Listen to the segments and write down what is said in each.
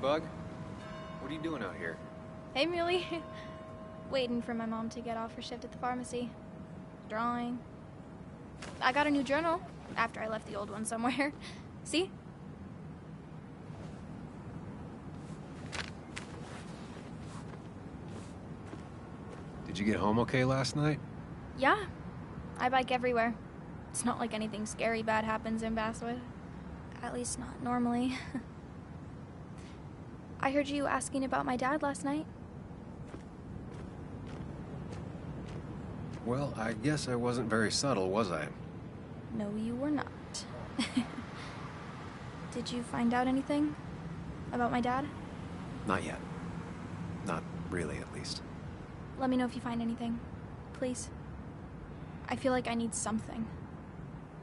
Bug. What are you doing out here? Hey, Muley. Waiting for my mom to get off her shift at the pharmacy. Drawing. I got a new journal after I left the old one somewhere. See? Did you get home okay last night? Yeah. I bike everywhere. It's not like anything scary bad happens in Basswood. At least not normally. I heard you asking about my dad last night. Well, I guess I wasn't very subtle, was I? No, you were not. Did you find out anything about my dad? Not yet. Not really, at least. Let me know if you find anything, please. I feel like I need something.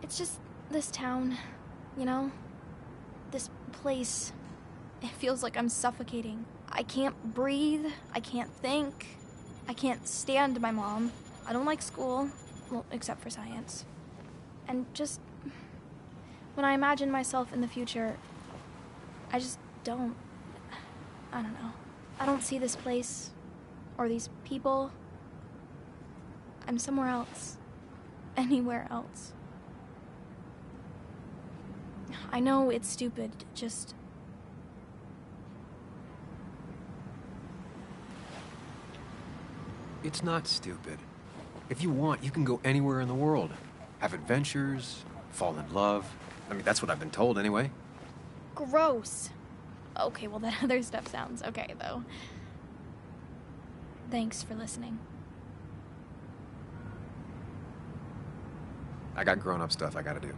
It's just this town, you know? This place. It feels like I'm suffocating. I can't breathe. I can't think. I can't stand my mom. I don't like school. Well, except for science. And just... when I imagine myself in the future, I just don't... I don't know. I don't see this place. Or these people. I'm somewhere else. Anywhere else. I know it's stupid, just... It's not stupid. If you want, you can go anywhere in the world. Have adventures, fall in love. I mean, that's what I've been told anyway. Gross. Okay, well, that other stuff sounds okay, though. Thanks for listening. I got grown-up stuff I gotta do.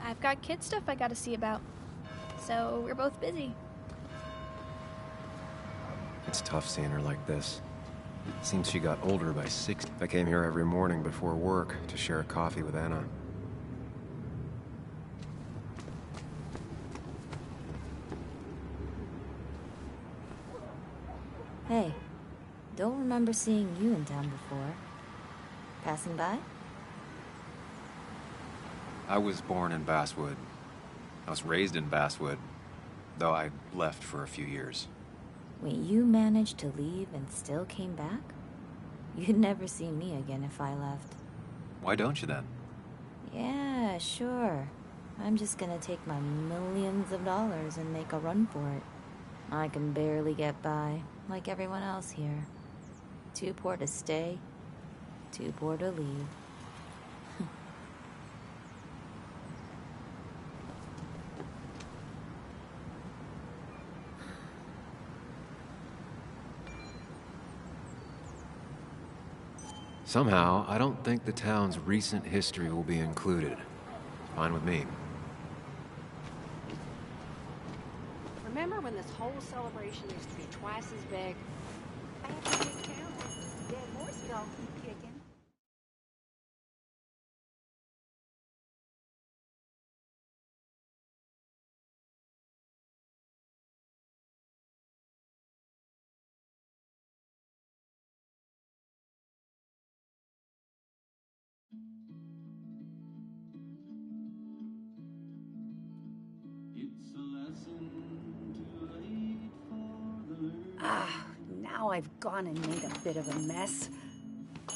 I've got kid stuff I gotta see about. So we're both busy. It's tough seeing her like this. Seems she got older by 6. I came here every morning before work to share a coffee with Anna. Hey, don't remember seeing you in town before. Passing by? I was born in Basswood. I was raised in Basswood, though I left for a few years. Wait, you managed to leave and still came back? You'd never see me again if I left. Why don't you then? Yeah, sure. I'm just gonna take my millions of dollars and make a run for it. I can barely get by, like everyone else here. Too poor to stay, too poor to leave. Somehow, I don't think the town's recent history will be included. Fine with me. Remember when this whole celebration used to be twice as big? Back in this town, dead horse y'all keep kicking. Now I've gone and made a bit of a mess.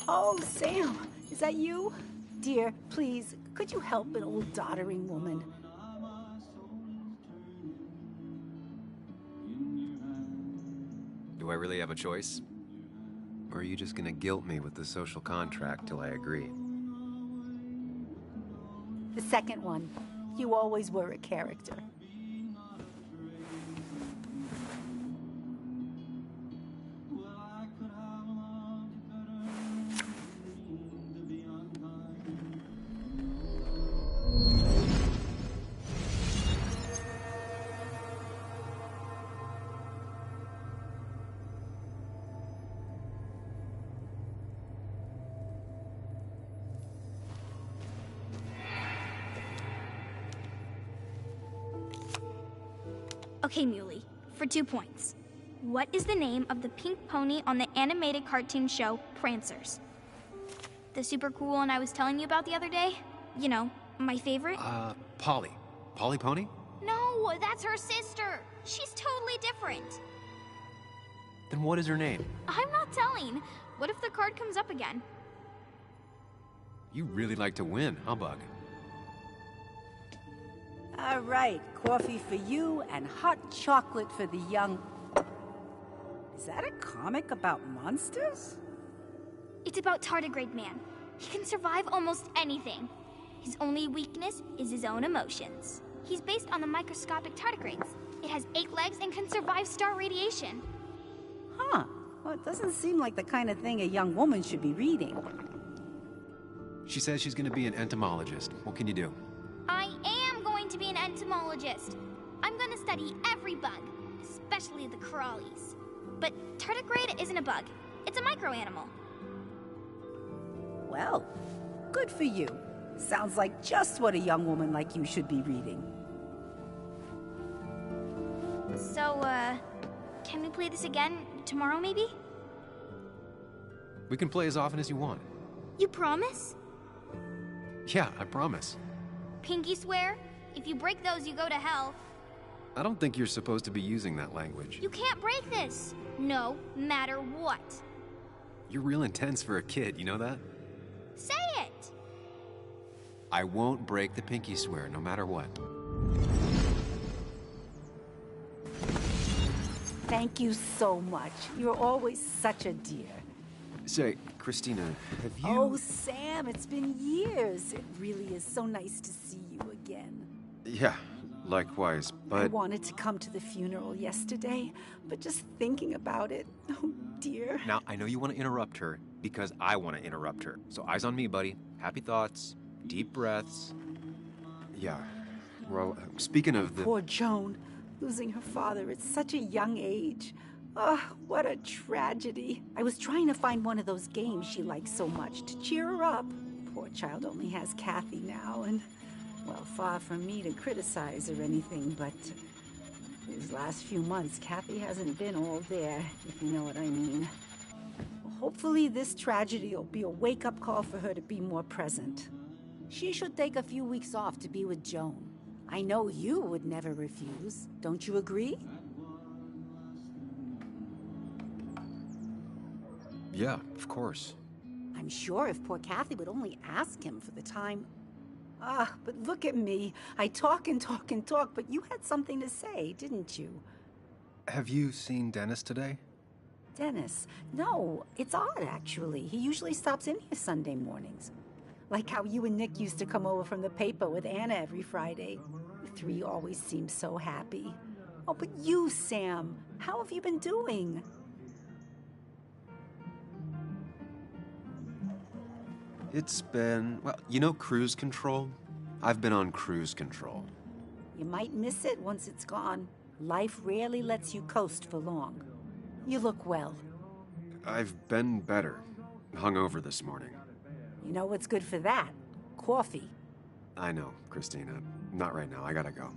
Oh, Sam, is that you? Dear, please, could you help an old doddering woman? Do I really have a choice? Or are you just gonna guilt me with the social contract till I agree? The second one. You always were a character. Okay, Muley, for 2 points. What is the name of the pink pony on the animated cartoon show Prancers? The super cool one I was telling you about the other day? You know, my favorite? Polly. Polly Pony? No, that's her sister. She's totally different. Then what is her name? I'm not telling. What if the card comes up again? You really like to win, huh, Bug? All right, coffee for you and hot chocolate for the young... Is that a comic about monsters? It's about Tardigrade Man. He can survive almost anything. His only weakness is his own emotions. He's based on the microscopic tardigrades. It has 8 legs and can survive star radiation. Huh. Well, it doesn't seem like the kind of thing a young woman should be reading. She says she's gonna be an entomologist. What can you do? I am going to be an entomologist. I'm going to study every bug, especially the crawlies. But tardigrade isn't a bug. It's a microanimal. Well, good for you. Sounds like just what a young woman like you should be reading. So, can we play this again tomorrow, maybe? We can play as often as you want. You promise? Yeah, I promise. Pinky swear? If you break those, you go to hell. I don't think you're supposed to be using that language. You can't break this. No matter what. You're real intense for a kid, you know that? Say it! I won't break the pinky swear, no matter what. Thank you so much. You're always such a dear. Say, Christina, have you... Oh, Sam, it's been years. It really is so nice to see you again. Yeah, likewise, but... I wanted to come to the funeral yesterday, but just thinking about it, oh dear. Now, I know you want to interrupt her, because I want to interrupt her. So eyes on me, buddy. Happy thoughts, deep breaths. Yeah, well, speaking of the... Poor Joan, losing her father at such a young age. Oh, what a tragedy. I was trying to find one of those games she likes so much to cheer her up. Poor child only has Kathy now, and, well, far from me to criticize or anything, but these last few months, Kathy hasn't been all there, if you know what I mean. Well, hopefully this tragedy will be a wake-up call for her to be more present. She should take a few weeks off to be with Joan. I know you would never refuse. Don't you agree? Yeah, of course. I'm sure if poor Kathy would only ask him for the time... Ah, but look at me. I talk and talk and talk, but you had something to say, didn't you? Have you seen Dennis today? Dennis? No, it's odd, actually. He usually stops in here Sunday mornings. Like how you and Nick used to come over from the paper with Anna every Friday. The 3 always seem so happy. Oh, but you, Sam, how have you been doing? It's been, well, you know cruise control? I've been on cruise control. You might miss it once it's gone. Life rarely lets you coast for long. You look well. I've been better. Hungover this morning. You know what's good for that? Coffee. I know, Christina. Not right now. I gotta go.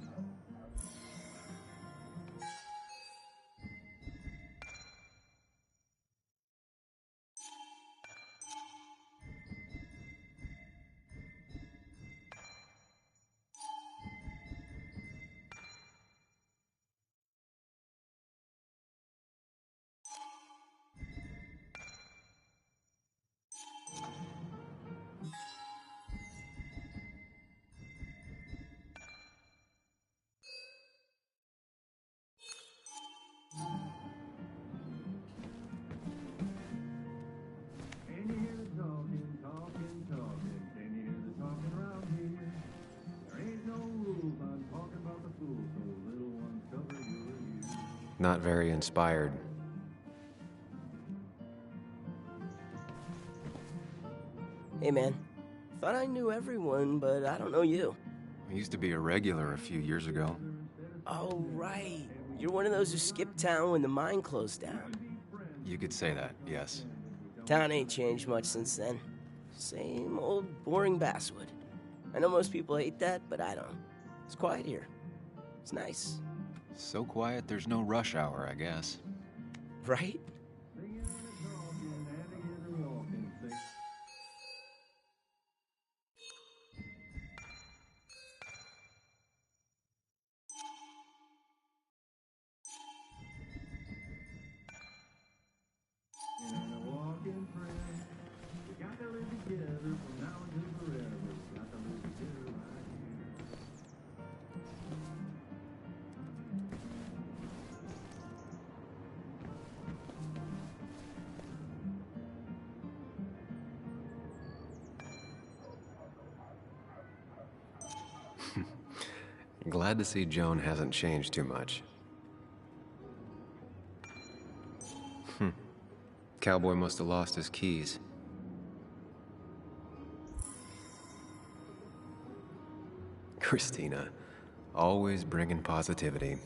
Not very inspired. Hey man, thought I knew everyone, but I don't know you. I used to be a regular a few years ago. Oh right, you're one of those who skipped town when the mine closed down. You could say that, yes. Town ain't changed much since then. Same old boring basswood. I know most people hate that, but I don't. It's quiet here. It's nice. So quiet, there's no rush hour, I guess. Right? Glad to see Joan hasn't changed too much. Cowboy must have lost his keys. Christina, always bringing positivity.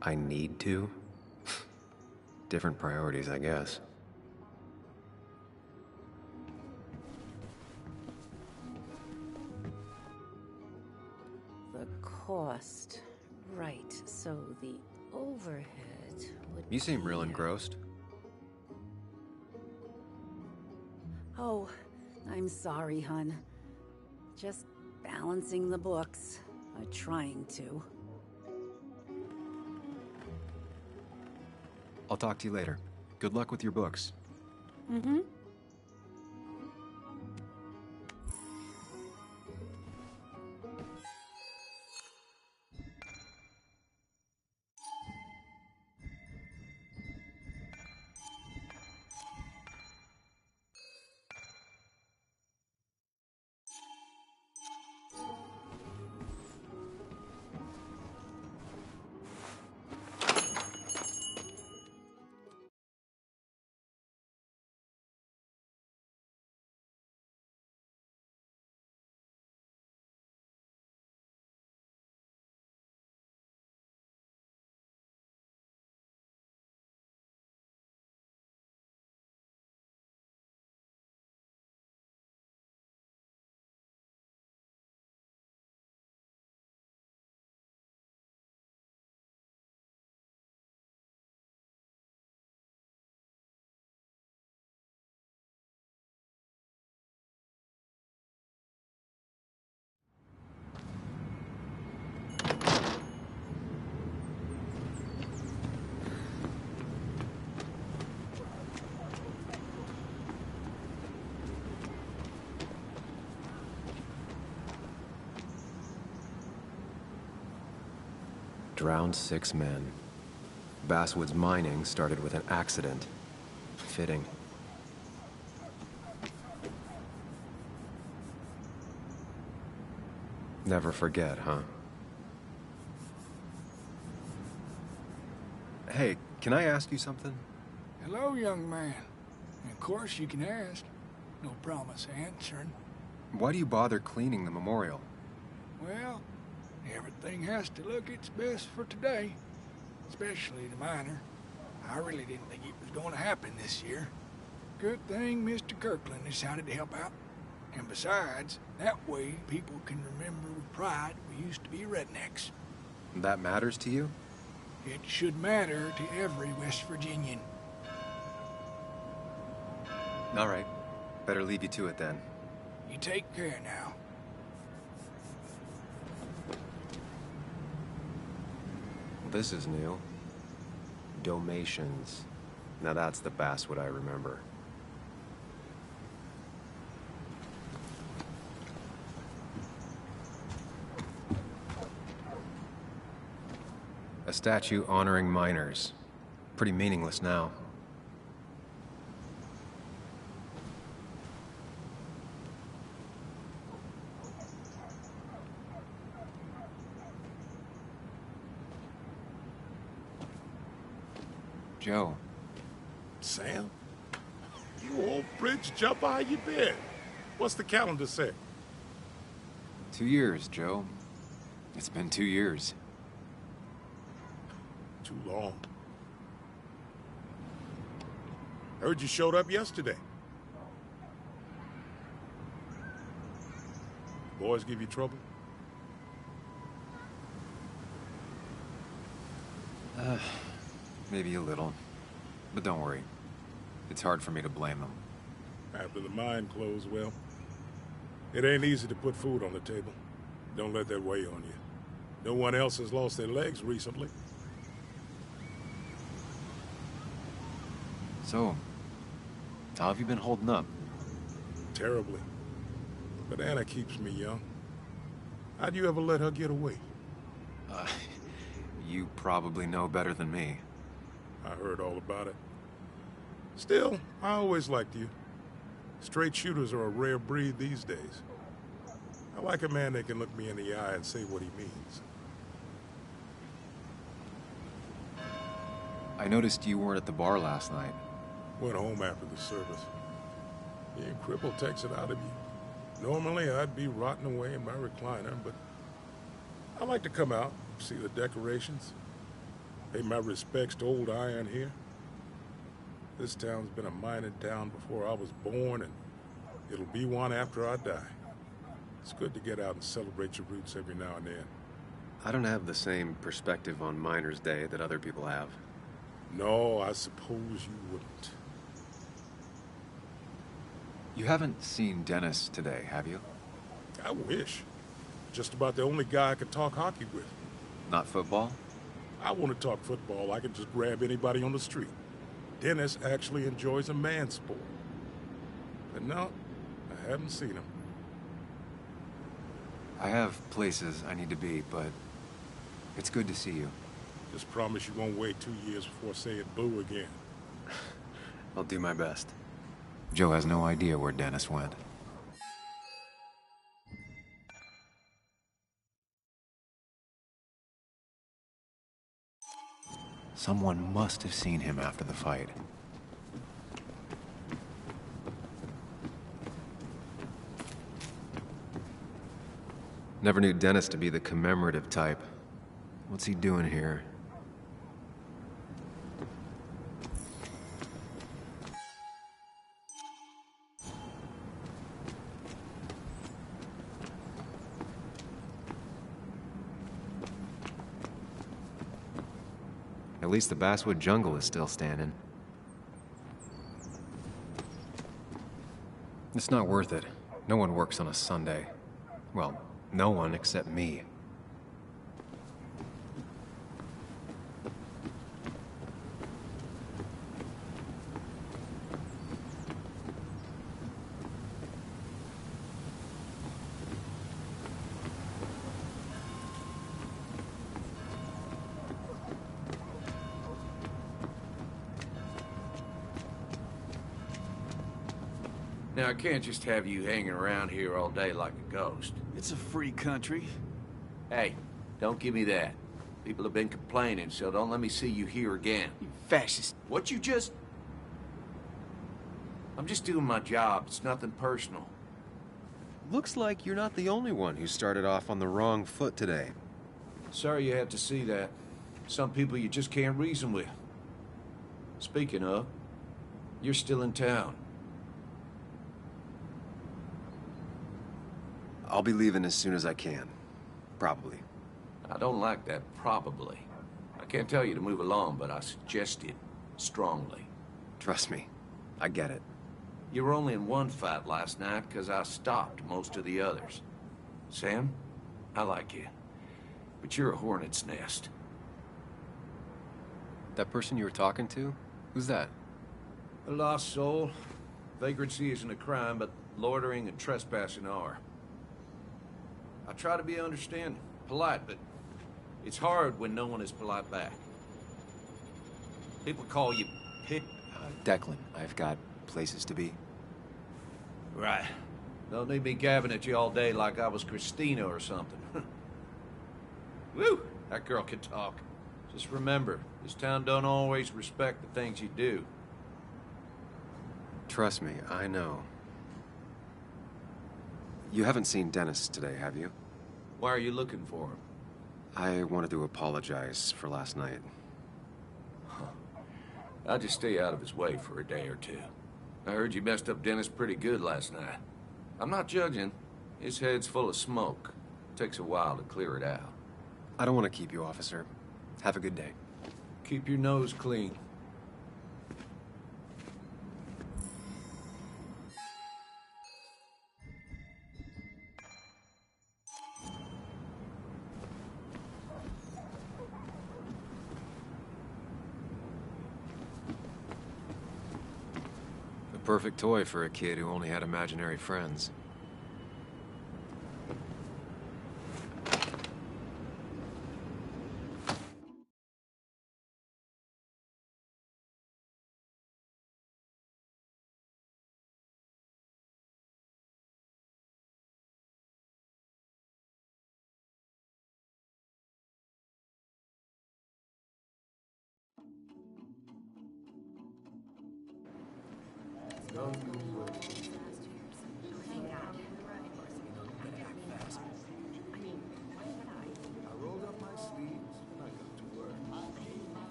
I need to? Different priorities, I guess. The cost. Right, so the overhead would You seem real be, engrossed. Oh, I'm sorry, hun. Just balancing the books. Trying to. I'll talk to you later. Good luck with your books. Mm-hmm. Drowned 6 men. Basswood's mining started with an accident. Fitting. Never forget, huh? Hey, can I ask you something? Hello, young man. Of course you can ask. No promise answering. Why do you bother cleaning the memorial? Well, everything has to look its best for today. Especially the miner. I really didn't think it was going to happen this year. Good thing Mr. Kirkland decided to help out. And besides, that way people can remember with pride we used to be rednecks. That matters to you? It should matter to every West Virginian. All right. Better leave you to it then. You take care now. This is new. Domations. Now that's the Basswood I remember. A statue honoring miners. Pretty meaningless now. Joe. Sam? You old bridge jumper, how you been? What's the calendar say? 2 years, Joe. It's been 2 years. Too long. Heard you showed up yesterday. Boys give you trouble? Maybe a little. But don't worry. It's hard for me to blame them. After the mine closed, well, it ain't easy to put food on the table. Don't let that weigh on you. No one else has lost their legs recently. So, how have you been holding up? Terribly. But Anna keeps me young. How'd you ever let her get away? You probably know better than me. I heard all about it. Still, I always liked you. Straight shooters are a rare breed these days. I like a man that can look me in the eye and say what he means. I noticed you weren't at the bar last night. Went home after the service. Being crippled takes it out of you. Normally, I'd be rotting away in my recliner, but I like to come out, see the decorations, pay my respects to old Iron here. This town's been a mining town before I was born, and it'll be one after I die. It's good to get out and celebrate your roots every now and then. I don't have the same perspective on Miners' Day that other people have. No, I suppose you wouldn't. You haven't seen Dennis today, have you? I wish. Just about the only guy I could talk hockey with. Not football? I want to talk football. I can just grab anybody on the street. Dennis actually enjoys a man's sport. But no, I haven't seen him. I have places I need to be, but it's good to see you. Just promise you won't wait 2 years before saying boo again. I'll do my best. Joe has no idea where Dennis went. Someone must have seen him after the fight. Never knew Dennis to be the commemorative type. What's he doing here? At least the basswood jungle is still standing. It's not worth it. No one works on a Sunday. Well, no one except me. Now, I can't just have you hanging around here all day like a ghost. It's a free country. Hey, don't give me that. People have been complaining, so don't let me see you here again. You fascist. What you just... I'm just doing my job. It's nothing personal. Looks like you're not the only one who started off on the wrong foot today. Sorry you have to see that. Some people you just can't reason with. Speaking of, you're still in town. I'll be leaving as soon as I can. Probably. I don't like that probably. I can't tell you to move along, but I suggest it strongly. Trust me, I get it. You were only in one fight last night because I stopped most of the others. Sam, I like you, but you're a hornet's nest. That person you were talking to? Who's that? A lost soul. Vagrancy isn't a crime, but loitering and trespassing are. I try to be understanding, polite, but it's hard when no one is polite back. People call you pit. Declan, I've got places to be. Right. Don't need me gabbing at you all day like I was Christina or something. Woo! That girl can talk. Just remember, this town don't always respect the things you do. Trust me, I know. You haven't seen Dennis today, have you? Why are you looking for him? I wanted to apologize for last night. I'll just stay out of his way for a day or two. I heard you messed up Dennis pretty good last night. I'm not judging. His head's full of smoke. Takes a while to clear it out. I don't want to keep you, officer. Have a good day. Keep your nose clean. The perfect toy for a kid who only had imaginary friends.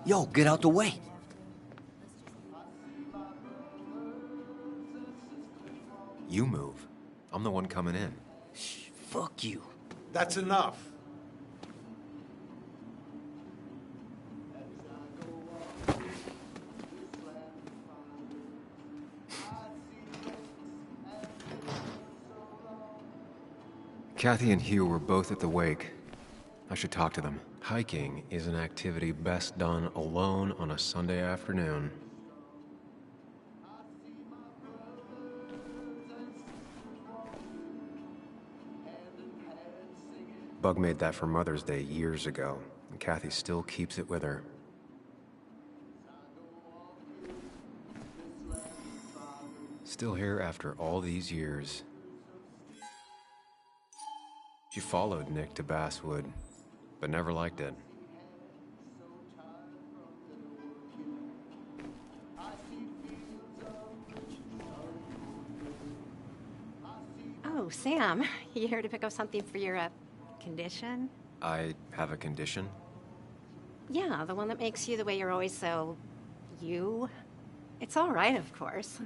Yo, get out the way. You move. I'm the one coming in. Shh, fuck you. That's enough. Kathy and Hugh were both at the wake. I should talk to them. Hiking is an activity best done alone on a Sunday afternoon. Bug made that for Mother's Day years ago, and Kathy still keeps it with her. Still here after all these years. She followed Nick to Basswood, but never liked it. Oh, Sam, you here to pick up something for your, condition? I have a condition? Yeah, the one that makes you the way you're always so... you? It's all right, of course.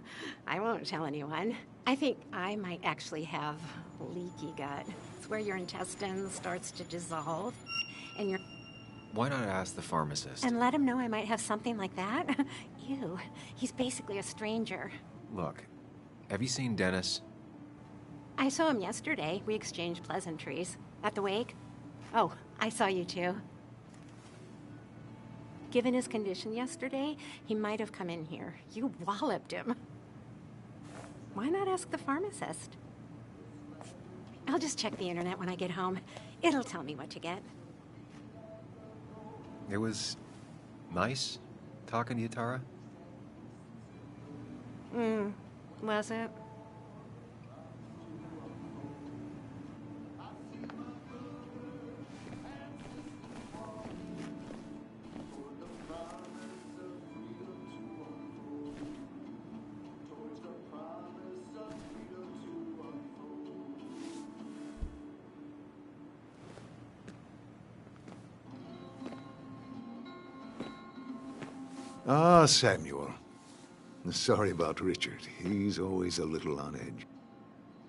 I won't tell anyone. I think I might actually have leaky gut. It's where your intestine starts to dissolve, and your... Why not ask the pharmacist? And let him know I might have something like that? Ew, he's basically a stranger. Look, have you seen Dennis? I saw him yesterday. We exchanged pleasantries. At the wake? Oh, I saw you too. Given his condition yesterday, he might have come in here. You walloped him. Why not ask the pharmacist? I'll just check the internet when I get home. It'll tell me what to get. It was nice talking to you, Tara. Was it? Ah, Samuel. Sorry about Richard. He's always a little on edge.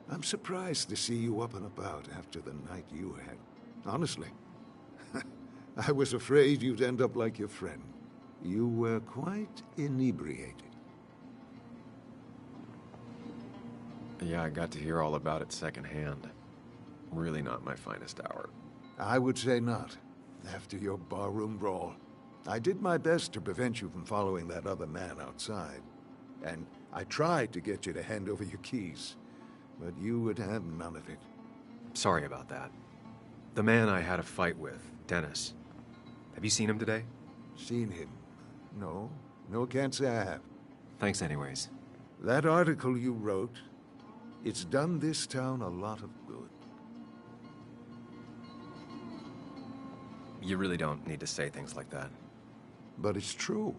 I'm surprised to see you up and about after the night you had. Honestly. I was afraid you'd end up like your friend. You were quite inebriated. Yeah, I got to hear all about it secondhand. Really not my finest hour. I would say not. After your barroom brawl. I did my best to prevent you from following that other man outside. And I tried to get you to hand over your keys. But you would have none of it. Sorry about that. The man I had a fight with, Dennis. Have you seen him today? Seen him? No. No, can't say I have. Thanks anyways. That article you wrote, it's done this town a lot of good. You really don't need to say things like that. But it's true.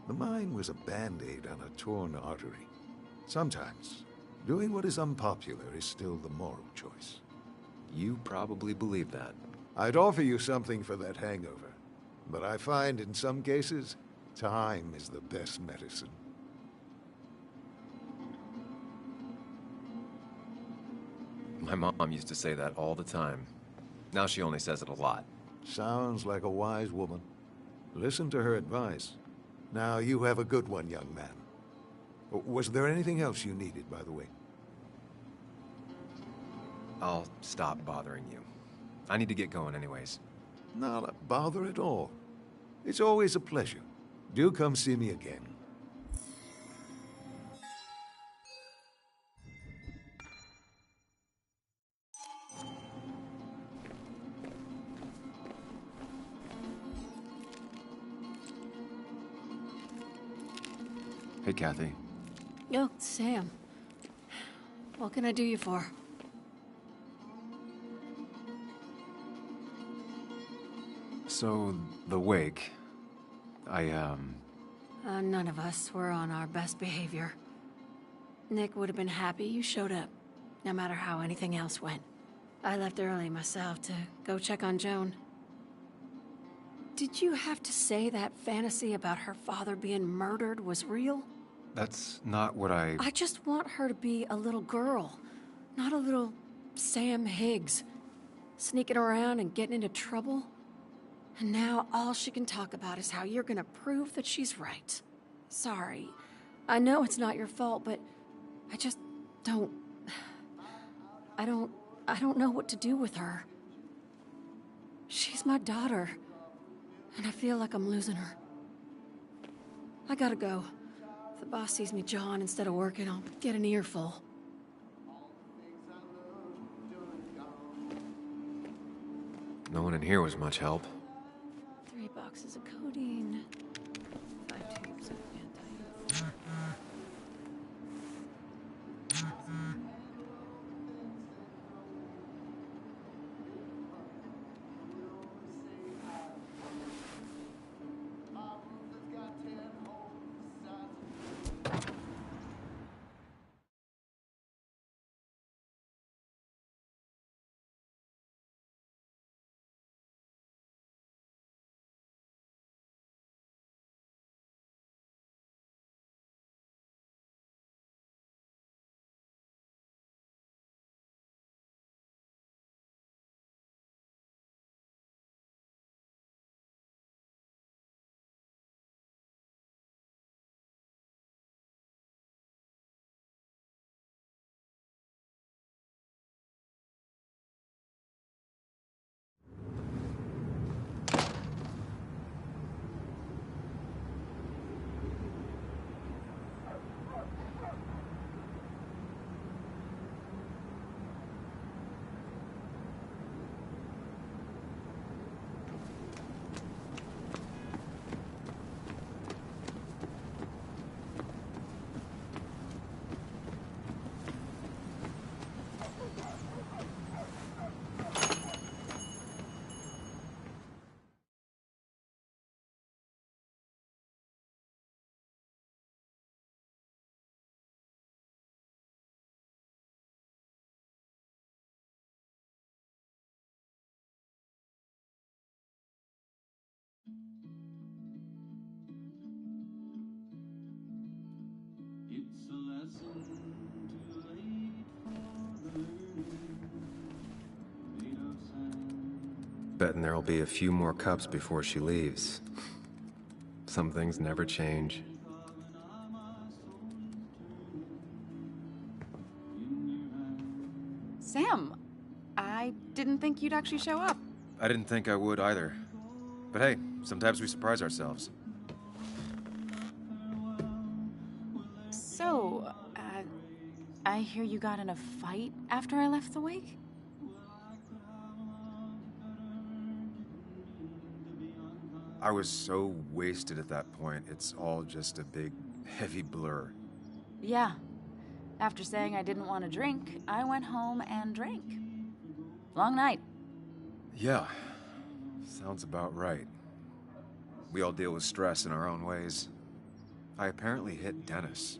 The mine was a band-aid on a torn artery. Sometimes, doing what is unpopular is still the moral choice. You probably believe that. I'd offer you something for that hangover. But I find in some cases, time is the best medicine. My mom used to say that all the time. Now she only says it a lot. Sounds like a wise woman. Listen to her advice. Now, you have a good one, young man. Was there anything else you needed, by the way? I'll stop bothering you. I need to get going anyways. Not a bother at all. It's always a pleasure. Do come see me again. Hey, Kathy. Oh, Sam. What can I do you for? So, the wake. None of us were on our best behavior. Nick would have been happy you showed up, no matter how anything else went. I left early myself to go check on Joan. Did you have to say that fantasy about her father being murdered was real? That's not what I just want her to be a little girl, not a little Sam Higgs, sneaking around and getting into trouble. And now all she can talk about is how you're gonna prove that she's right. Sorry. I know it's not your fault, but I just don't... I don't know what to do with her. She's my daughter, and I feel like I'm losing her. I gotta go. If the boss sees me jawing instead of working, I'll get an earful. No one in here was much help. 3 boxes of codeine. 5 tubes of anti. It's a lesson too late for learning, made of sand. Betting there'll be a few more cups before she leaves. Some things never change. Sam, I didn't think you'd actually show up. I didn't think I would either. But hey, sometimes we surprise ourselves. So, I hear you got in a fight after I left the wake? I was so wasted at that point, it's all just a big, heavy blur. Yeah. After saying I didn't want to drink, I went home and drank. Long night. Yeah, sounds about right. We all deal with stress in our own ways. I apparently hit Dennis.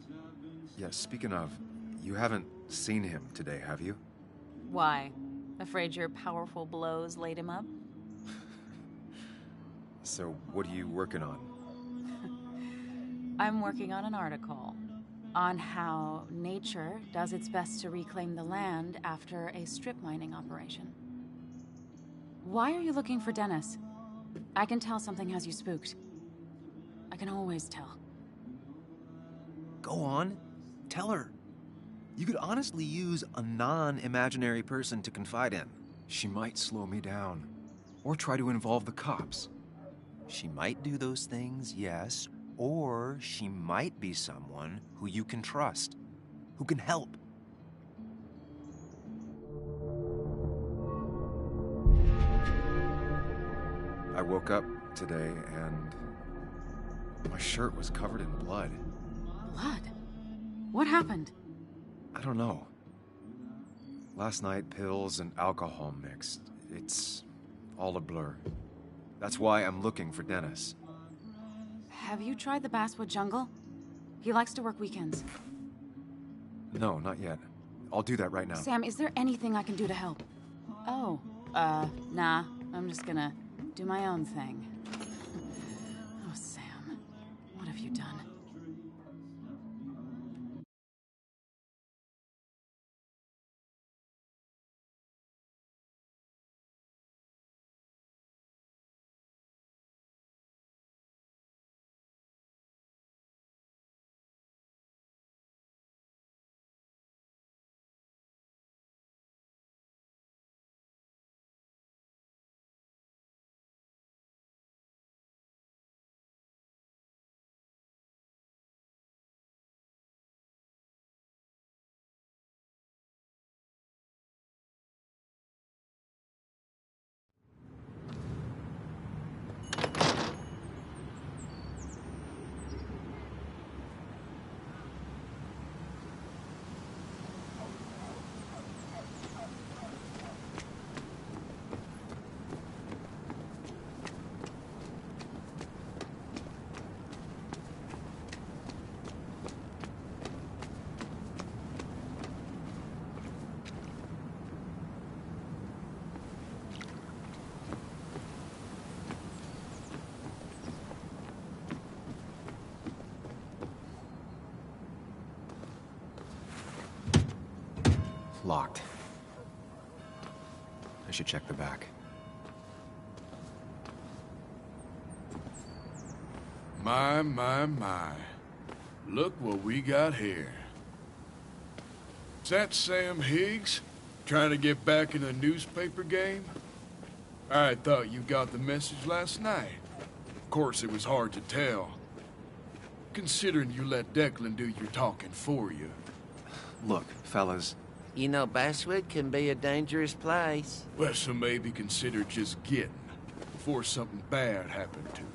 Yeah, speaking of, you haven't seen him today, have you? Why? Afraid your powerful blows laid him up? So, what are you working on? I'm working on an article on how nature does its best to reclaim the land after a strip mining operation. Why are you looking for Dennis? I can tell something has you spooked. I can always tell. Go on. Tell her. You could honestly use a non-imaginary person to confide in. She might slow me down. Or try to involve the cops. She might do those things, yes. Or she might be someone who you can trust. Who can help. I woke up today and my shirt was covered in blood. Blood? What happened? I don't know. Last night, pills and alcohol mixed. It's all a blur. That's why I'm looking for Dennis. Have you tried the Basswood Jungle? He likes to work weekends. No, not yet. I'll do that right now. Sam, is there anything I can do to help? Oh, nah. I'm just gonna do my own thing. Oh, Sam. What have you done? Locked. I should check the back. My. Look what we got here. Is that Sam Higgs? Trying to get back in the newspaper game? I thought you got the message last night. Of course, it was hard to tell, considering you let Declan do your talking for you. Look, fellas. You know, Basswood can be a dangerous place. Well, so maybe consider just getting before something bad happened to you.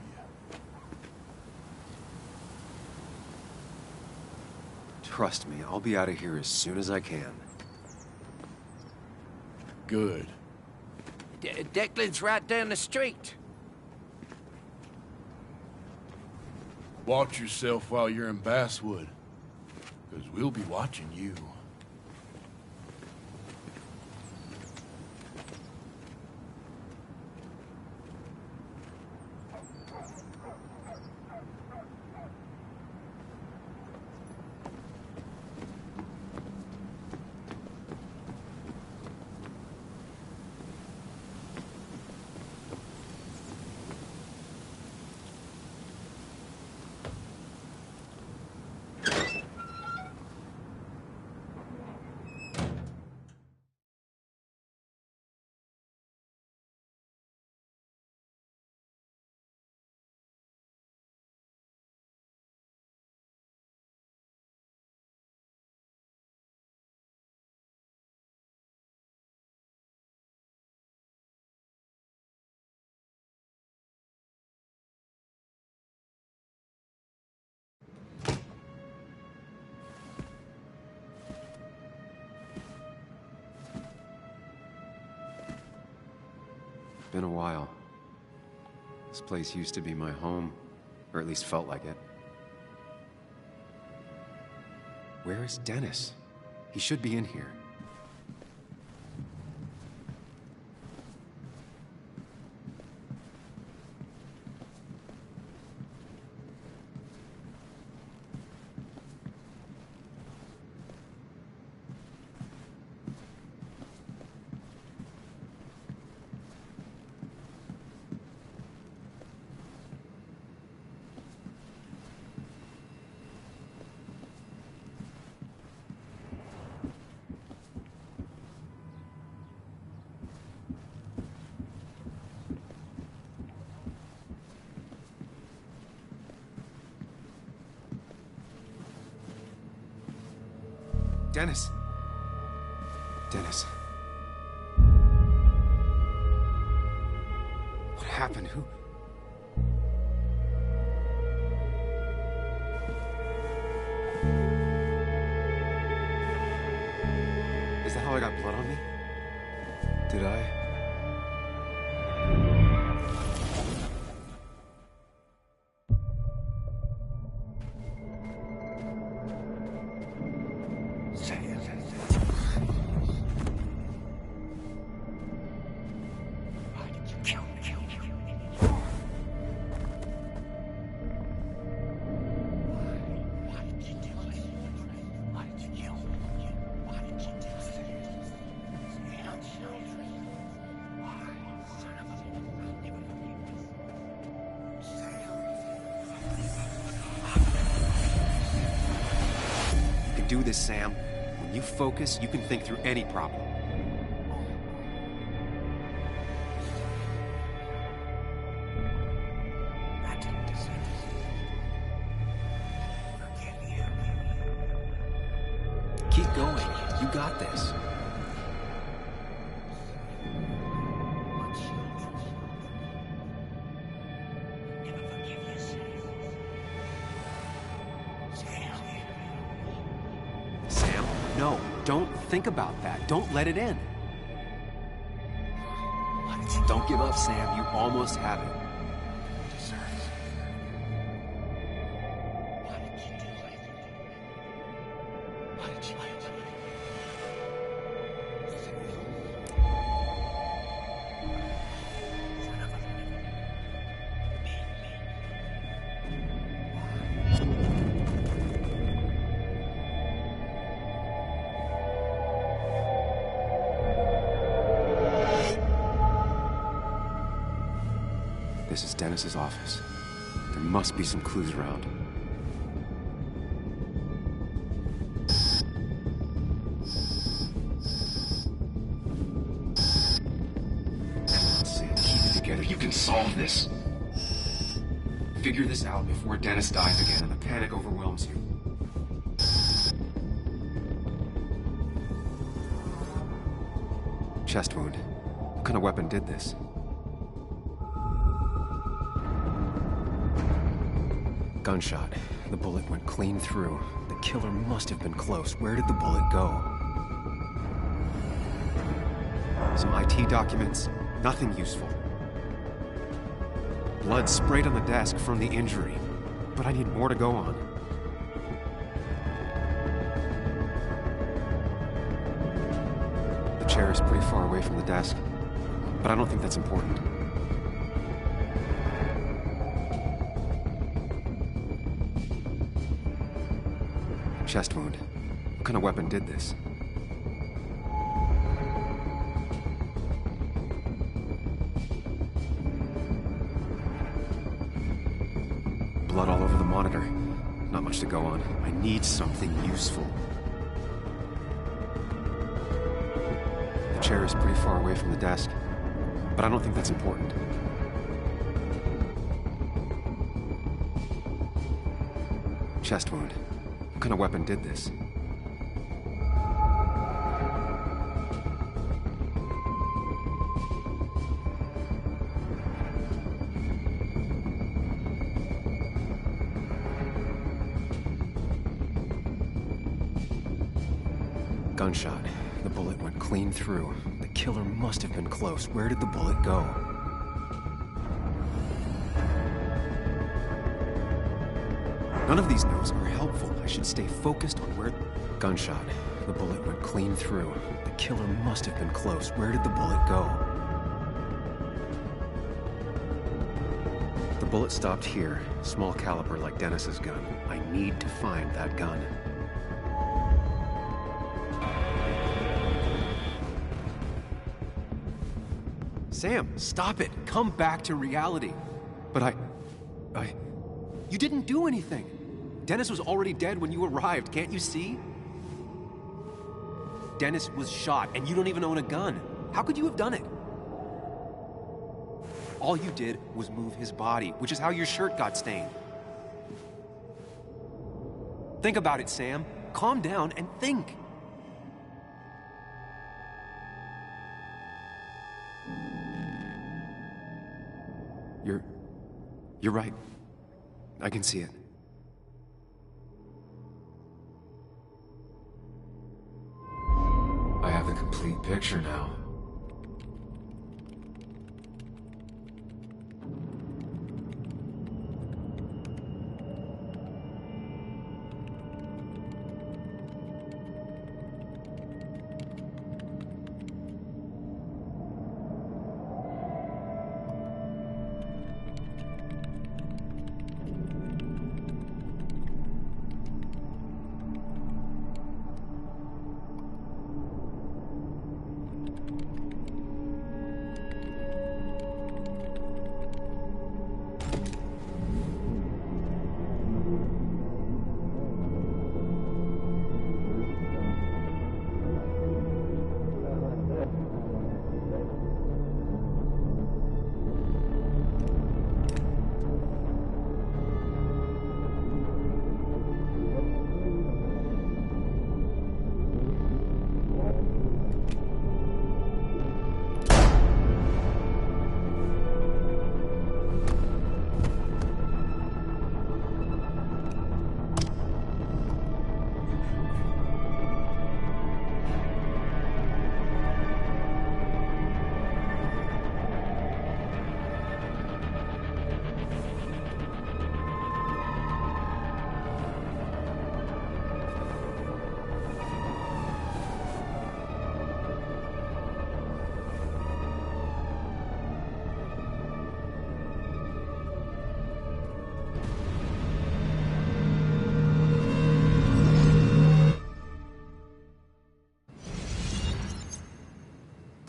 Trust me, I'll be out of here as soon as I can. Good. Declan's right down the street. Watch yourself while you're in Basswood, because we'll be watching you. Been a while. This place used to be my home, or at least felt like it. Where is Dennis? He should be in here. Dennis. Dennis. What happened? Who? Is that how I got blood on me? Did I? do this, Sam. When you focus, you can think through any problem. Keep going. You got this. Sam, no. Don't think about that. Don't let it in. Don't give up, Sam. You almost have it. This is Dennis's office. There must be some clues around. Sam, keep it together. You can solve this. Figure this out before Dennis dies again and the panic overwhelms you. Chest wound. What kind of weapon did this? Gunshot. The bullet went clean through. The killer must have been close. Where did the bullet go? Some IT documents. Nothing useful. Blood sprayed on the desk from the injury. But I need more to go on. The chair is pretty far away from the desk. But I don't think that's important. Chest wound. What kind of weapon did this? Blood all over the monitor. Not much to go on. I need something useful. The chair is pretty far away from the desk, but I don't think that's important. Chest wound. What kind of weapon did this? Gunshot. The bullet went clean through. The killer must have been close. Where did the bullet go? None of these notes are helpful. I should stay focused on where... Gunshot. The bullet went clean through. The killer must have been close. Where did the bullet go? The bullet stopped here. Small caliber like Dennis's gun. I need to find that gun. Sam, stop it. Come back to reality. But You didn't do anything. Dennis was already dead when you arrived, can't you see? Dennis was shot, and you don't even own a gun. How could you have done it? All you did was move his body, which is how your shirt got stained. Think about it, Sam. Calm down and think. You're right. I can see it. I have the complete picture now.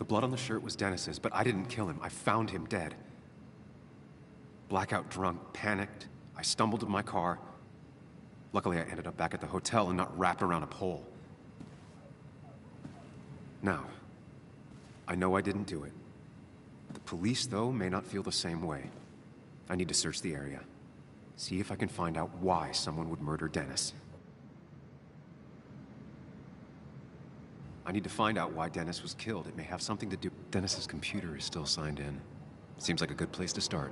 The blood on the shirt was Dennis's, but I didn't kill him. I found him dead. Blackout drunk, panicked. I stumbled to my car. Luckily, I ended up back at the hotel and not wrapped around a pole. Now, I know I didn't do it. The police, though, may not feel the same way. I need to search the area. See if I can find out why someone would murder Dennis. I need to find out why Dennis was killed. It may have something to do... Dennis's computer is still signed in. Seems like a good place to start.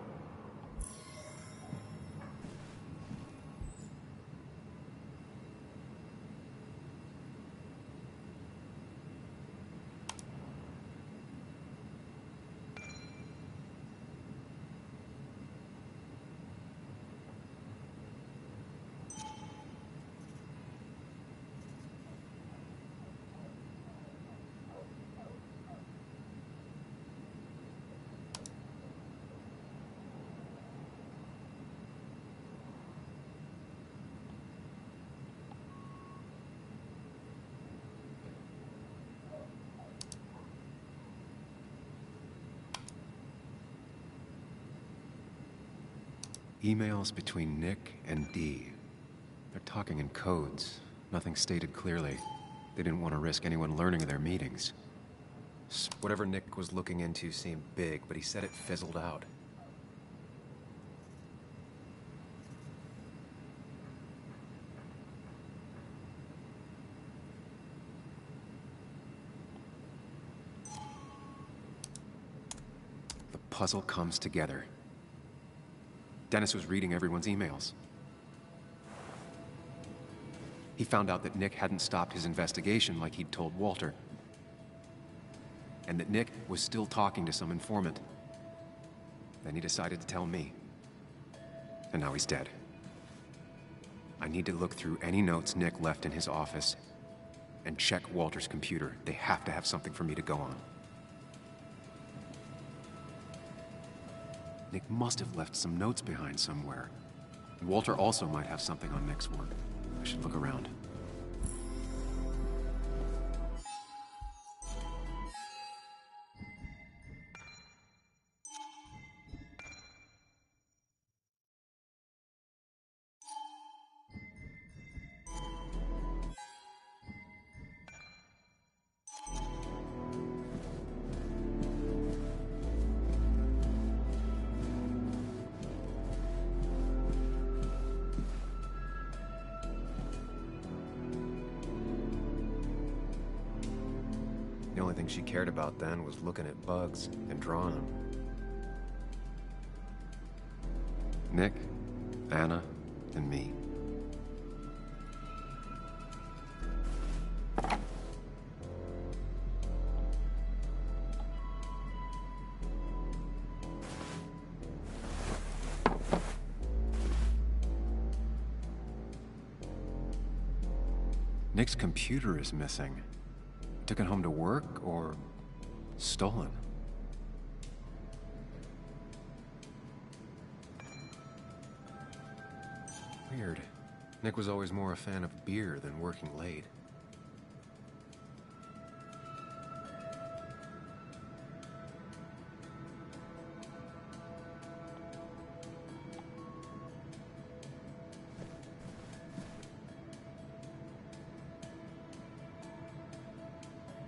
Emails between Nick and Dee. They're talking in codes. Nothing stated clearly. They didn't want to risk anyone learning of their meetings. Whatever Nick was looking into seemed big, but he said it fizzled out. The puzzle comes together. Dennis was reading everyone's emails. He found out that Nick hadn't stopped his investigation like he'd told Walter. And that Nick was still talking to some informant. Then he decided to tell me. And now he's dead. I need to look through any notes Nick left in his office and check Walter's computer. They have to have something for me to go on. Nick must have left some notes behind somewhere. Walter also might have something on Nick's work. I should look around. The only thing she cared about then was looking at bugs and drawing them. Nick, Anna, and me. Nick's computer is missing. Took it home to work, or stolen? Weird. Nick was always more a fan of beer than working late.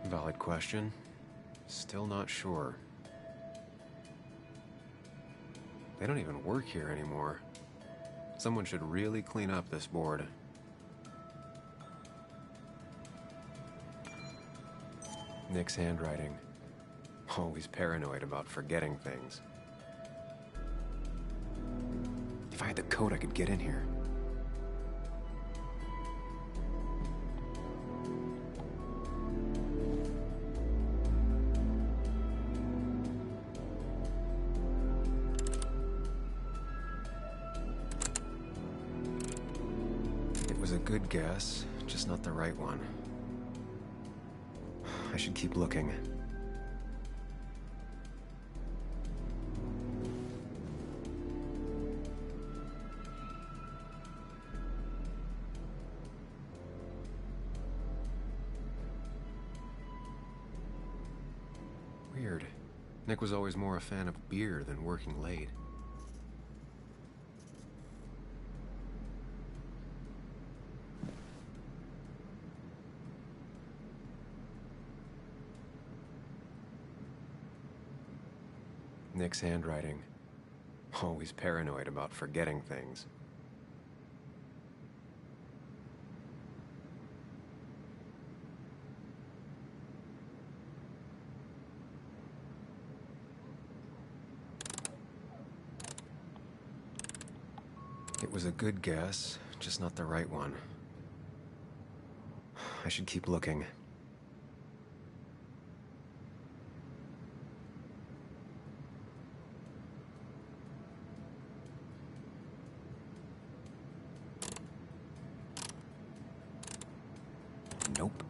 Valid question. Still not sure. They don't even work here anymore. Someone should really clean up this board. Nick's handwriting. Always paranoid about forgetting things. If I had the code, I could get in here. Good guess, just not the right one. I should keep looking. Weird. Nick was always more a fan of beer than working late. Nick's handwriting. Always paranoid about forgetting things. It was a good guess, just not the right one. I should keep looking. Nope.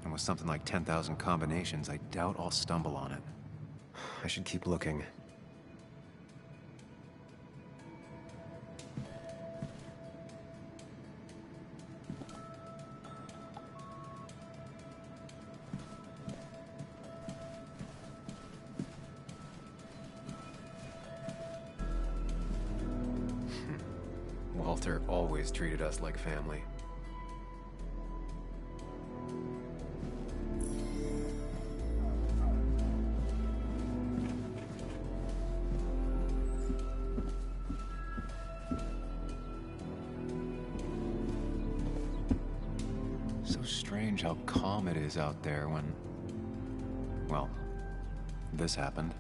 And with something like 10,000 combinations, I doubt I'll stumble on it. I should keep looking. Walter always treated us like family. So strange how calm it is out there when, well, this happened.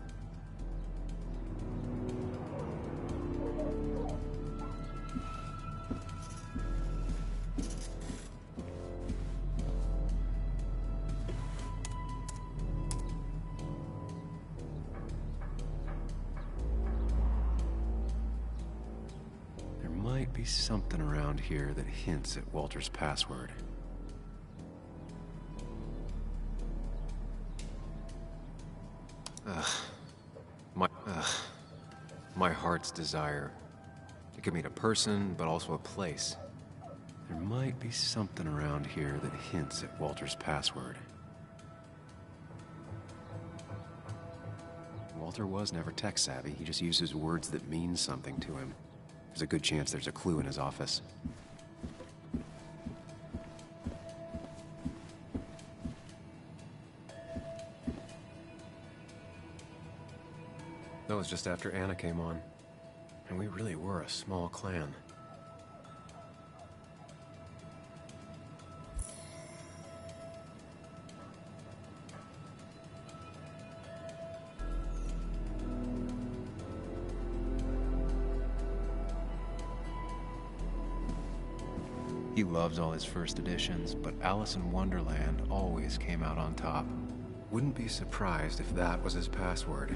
Might be something around here that hints at Walter's password. My heart's desire. It could mean a person, but also a place. There might be something around here that hints at Walter's password. Walter was never tech-savvy. He just uses words that mean something to him. There's a good chance there's a clue in his office. That was just after Anna came on. And we really were a small clan. He loves all his first editions, but Alice in Wonderland always came out on top. Wouldn't be surprised if that was his password.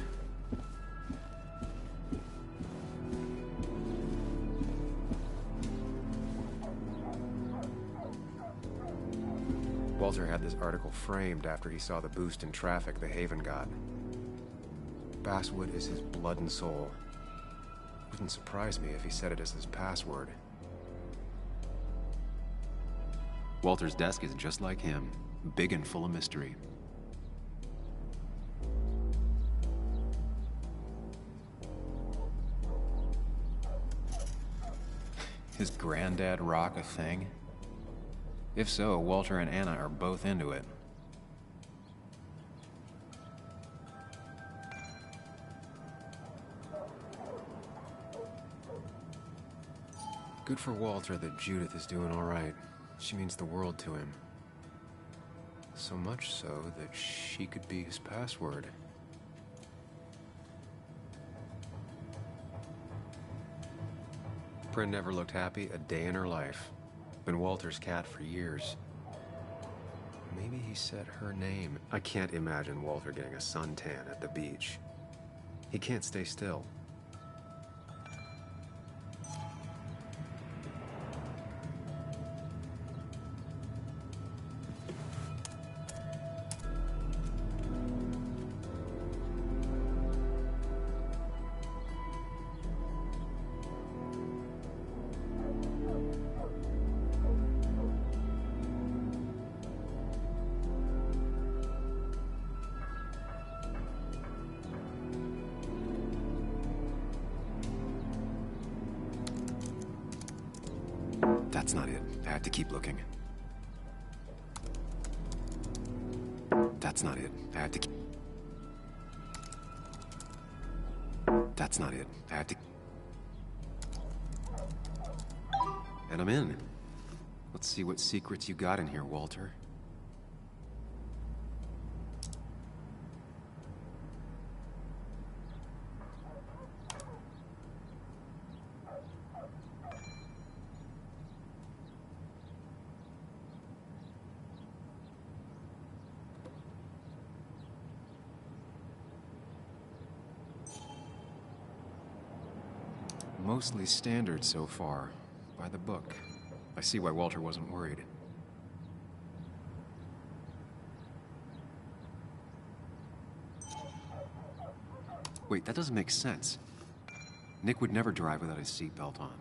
Walter had this article framed after he saw the boost in traffic the Haven got. Basswood is his blood and soul. Wouldn't surprise me if he said it as his password. Walter's desk is just like him, big and full of mystery. Is Granddad rock a thing? If so, Walter and Anna are both into it. Good for Walter that Judith is doing all right. She means the world to him. So much so that she could be his password. Bryn never looked happy a day in her life. Been Walter's cat for years. Maybe he said her name. I can't imagine Walter getting a suntan at the beach. He can't stay still. That's not it. I had to keep looking. That's not it. I had to keep... That's not it. I had to... And I'm in. Let's see what secrets you got in here, Walter. Mostly standard so far. By the book. I see why Walter wasn't worried. Wait, that doesn't make sense. Nick would never drive without his seatbelt on.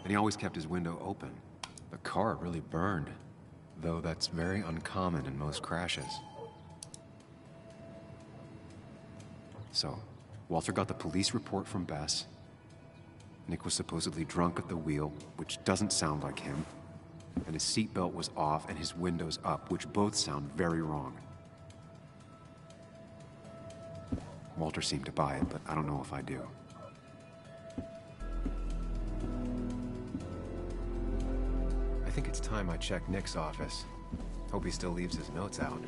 And he always kept his window open. The car really burned. Though that's very uncommon in most crashes. So, Walter got the police report from Bess. Nick was supposedly drunk at the wheel, which doesn't sound like him. And his seatbelt was off and his windows up, which both sound very wrong. Walter seemed to buy it, but I don't know if I do. I think it's time I check Nick's office. Hope he still leaves his notes out.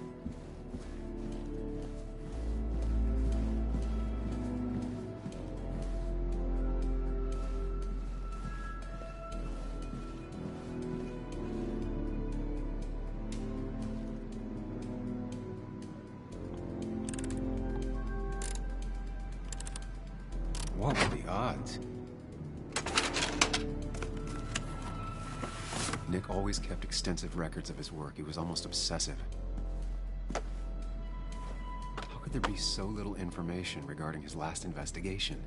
What were the odds? Nick always kept extensive records of his work. He was almost obsessive. How could there be so little information regarding his last investigation?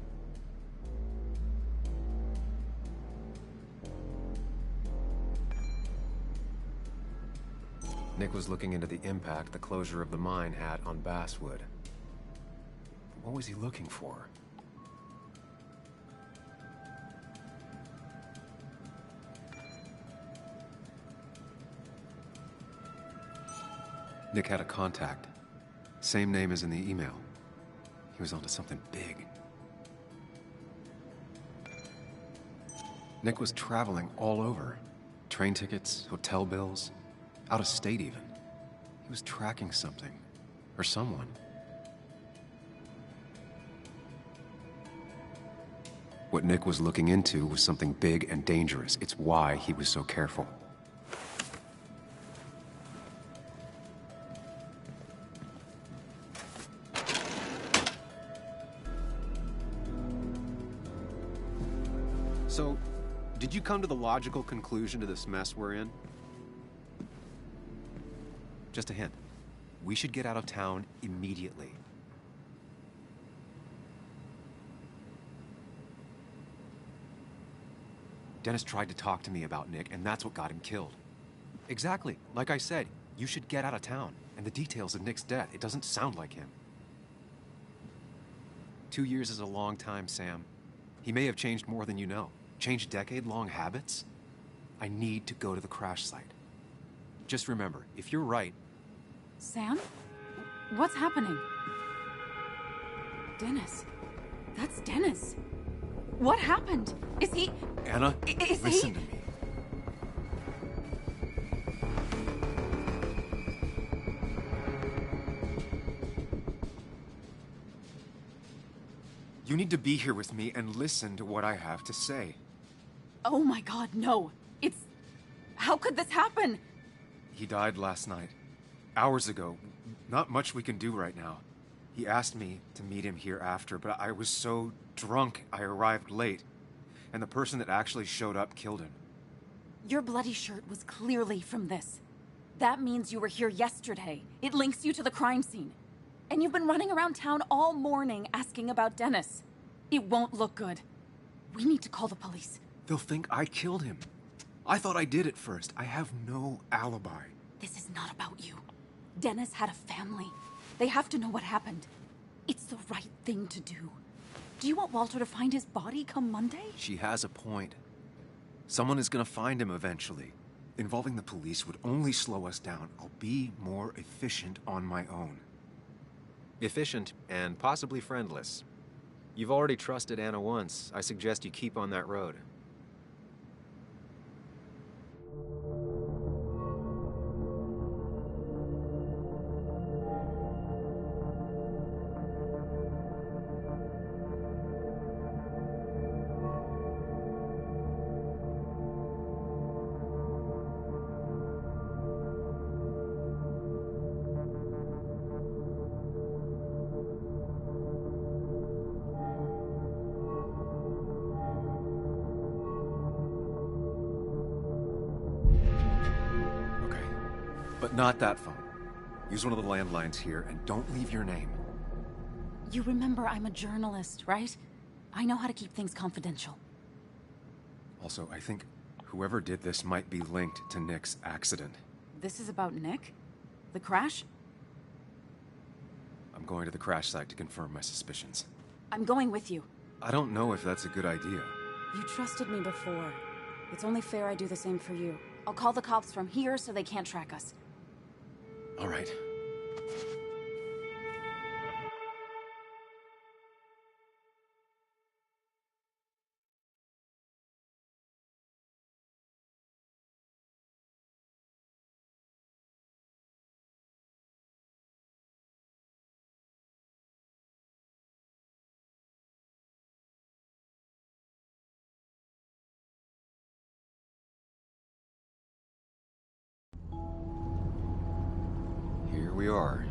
Nick was looking into the impact the closure of the mine had on Basswood. What was he looking for? Nick had a contact. Same name as in the email. He was onto something big. Nick was traveling all over. Train tickets, hotel bills, out of state even. He was tracking something. Or someone. What Nick was looking into was something big and dangerous. It's why he was so careful. So, did you come to the logical conclusion to this mess we're in? Just a hint. We should get out of town immediately. Dennis tried to talk to me about Nick, and that's what got him killed. Exactly. Like I said, you should get out of town. And the details of Nick's death, it doesn't sound like him. 2 years is a long time, Sam. He may have changed more than you know. Changed decade-long habits? I need to go to the crash site. Just remember, if you're right... Sam? What's happening? Dennis. That's Dennis. What happened? Is he... Anna, listen to me. You need to be here with me and listen to what I have to say. Oh my God, no. It's... How could this happen? He died last night. Hours ago. Not much we can do right now. He asked me to meet him here after, but I was so drunk I arrived late. And the person that actually showed up killed him. Your bloody shirt was clearly from this. That means you were here yesterday. It links you to the crime scene. And you've been running around town all morning asking about Dennis. It won't look good. We need to call the police. They'll think I killed him. I thought I did at first. I have no alibi. This is not about you. Dennis had a family. They have to know what happened. It's the right thing to do. Do you want Walter to find his body come Monday? She has a point. Someone is gonna find him eventually. Involving the police would only slow us down. I'll be more efficient on my own. Efficient and possibly friendless. You've already trusted Anna once. I suggest you keep on that road. But not that phone. Use one of the landlines here and don't leave your name. You remember I'm a journalist, right? I know how to keep things confidential. Also, I think whoever did this might be linked to Nick's accident. This is about Nick? The crash? I'm going to the crash site to confirm my suspicions. I'm going with you. I don't know if that's a good idea. You trusted me before. It's only fair I do the same for you. I'll call the cops from here so they can't track us. All right. Here we are.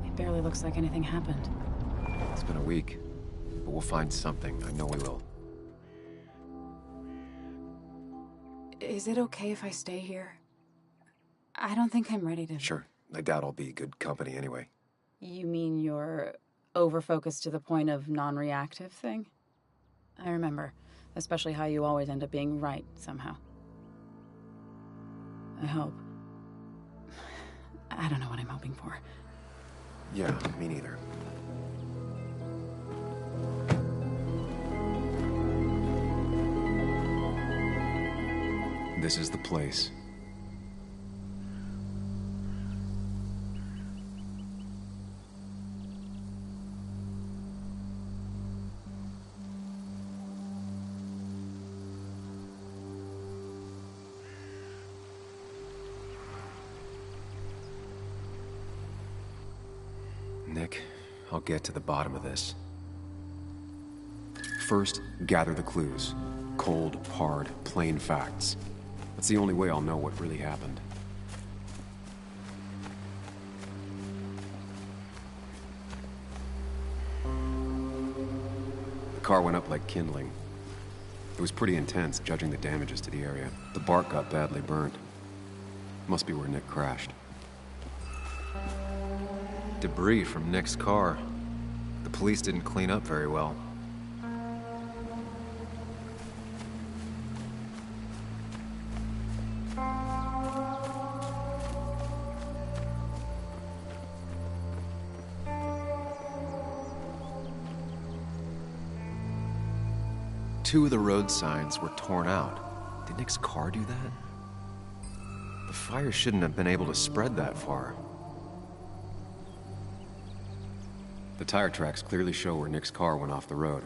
It barely looks like anything happened. It's been a week, but we'll find something. I know we will. Is it okay if I stay here? I don't think I'm ready to... Sure. I doubt I'll be good company anyway. You mean you're over-focused to the point of non-reactive thing? I remember, especially how you always end up being right somehow. I hope. I don't know what I'm hoping for. Yeah, me neither. This is the place. Nick, I'll get to the bottom of this. First, gather the clues. Cold, hard, plain facts. That's the only way I'll know what really happened. The car went up like kindling. It was pretty intense, judging the damages to the area. The bark got badly burnt. Must be where Nick crashed. Debris from Nick's car. The police didn't clean up very well. Two of the road signs were torn out. Did Nick's car do that? The fire shouldn't have been able to spread that far. The tire tracks clearly show where Nick's car went off the road.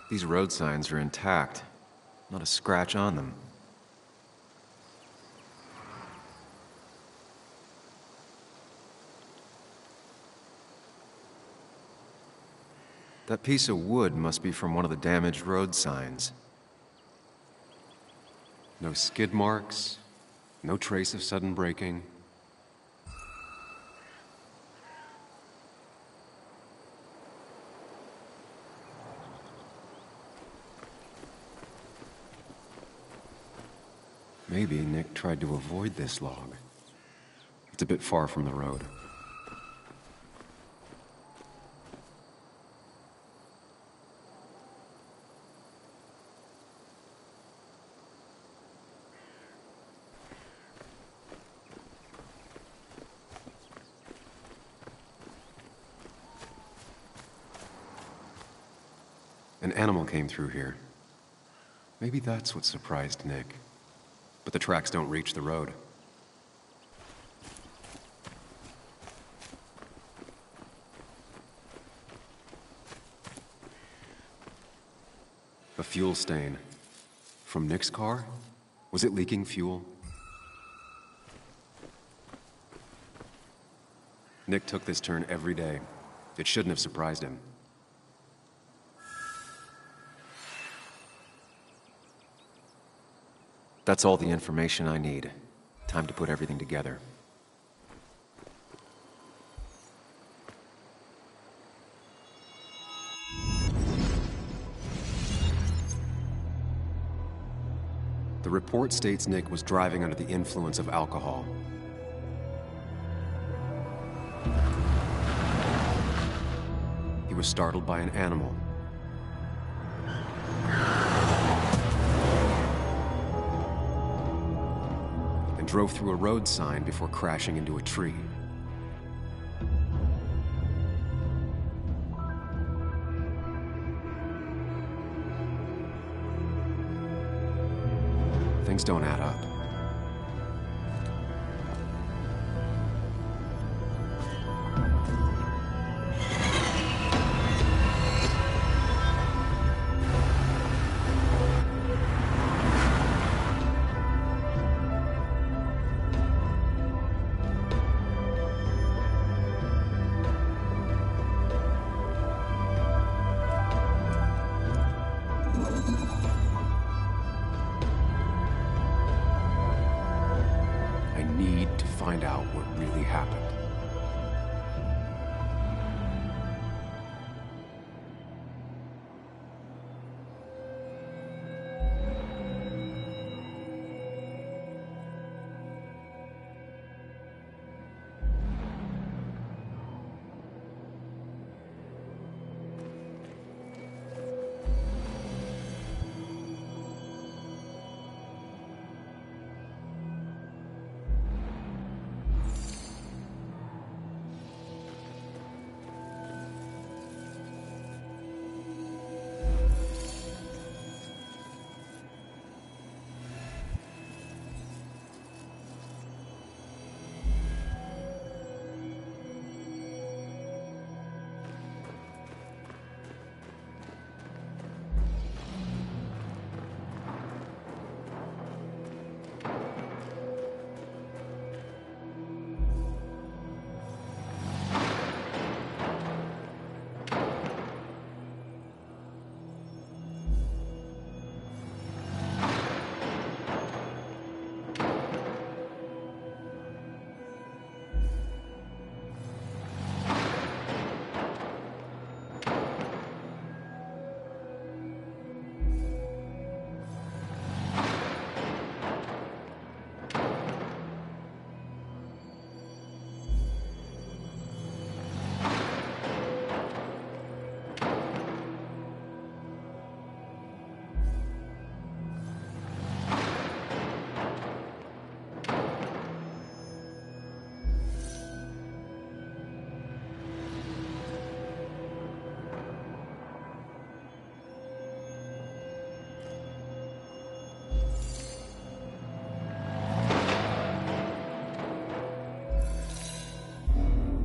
These road signs are intact. Not a scratch on them. That piece of wood must be from one of the damaged road signs. No skid marks, no trace of sudden braking. Maybe Nick tried to avoid this log. It's a bit far from the road. An animal came through here. Maybe that's what surprised Nick. But the tracks don't reach the road. A fuel stain. From Nick's car? Was it leaking fuel? Nick took this turn every day. It shouldn't have surprised him. That's all the information I need. Time to put everything together. The report states Nick was driving under the influence of alcohol. He was startled by an animal. And drove through a road sign before crashing into a tree. Things don't add up. Find out what really happened.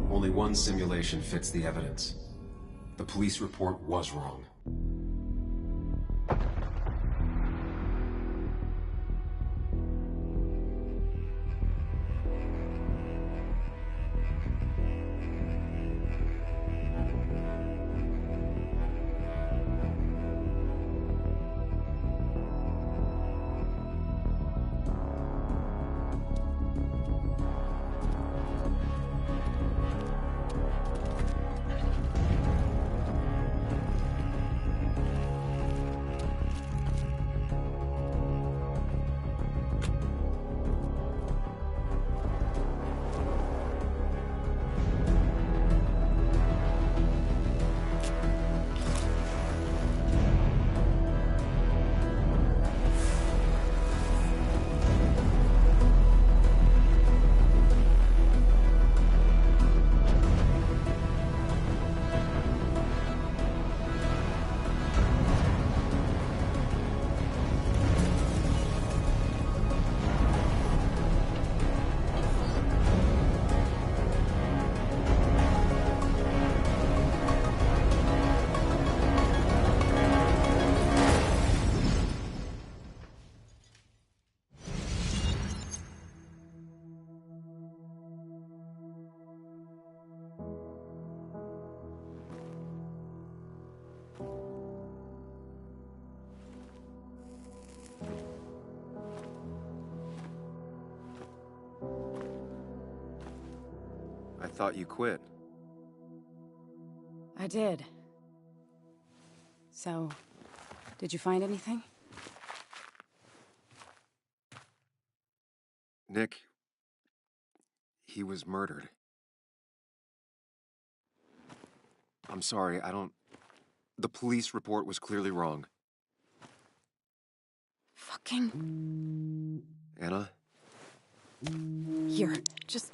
Only one simulation fits the evidence. The police report was wrong. thought you quit. I did. So, did you find anything? Nick, he was murdered. I'm sorry, the police report was clearly wrong. Fucking... Anna? Here, just...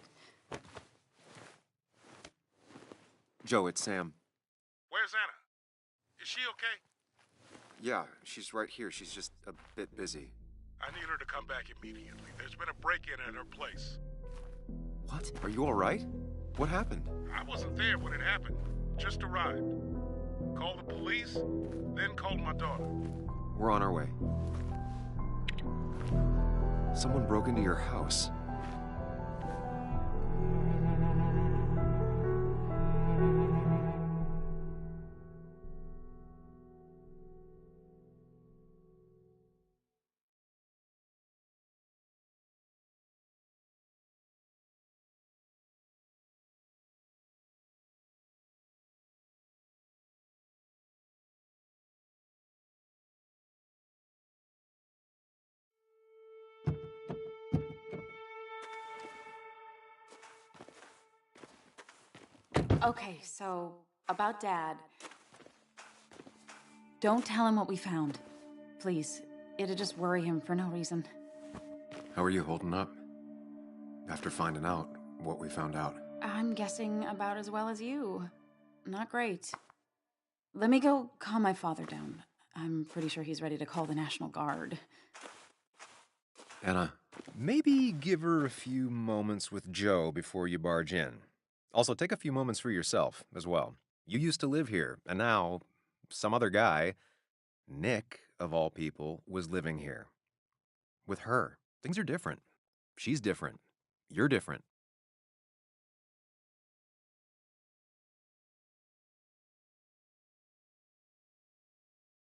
Joe, it's Sam. Where's Anna? Is she okay? Yeah, she's right here. She's just a bit busy. I need her to come back immediately. There's been a break-in at her place. What? Are you all right? What happened? I wasn't there when it happened. Just arrived. Called the police, then called my daughter. We're on our way. Someone broke into your house. Okay, so, about Dad. Don't tell him what we found. Please. It'd just worry him for no reason. How are you holding up? After finding out what we found out. I'm guessing about as well as you. Not great. Let me go calm my father down. I'm pretty sure he's ready to call the National Guard. Anna, maybe give her a few moments with Joe before you barge in. Also, take a few moments for yourself as well. You used to live here, and now some other guy, Nick, of all people, was living here. With her. Things are different. She's different. You're different.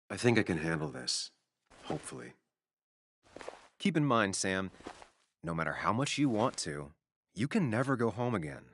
I think I can handle this. Hopefully. Keep in mind, Sam, no matter how much you want to, you can never go home again.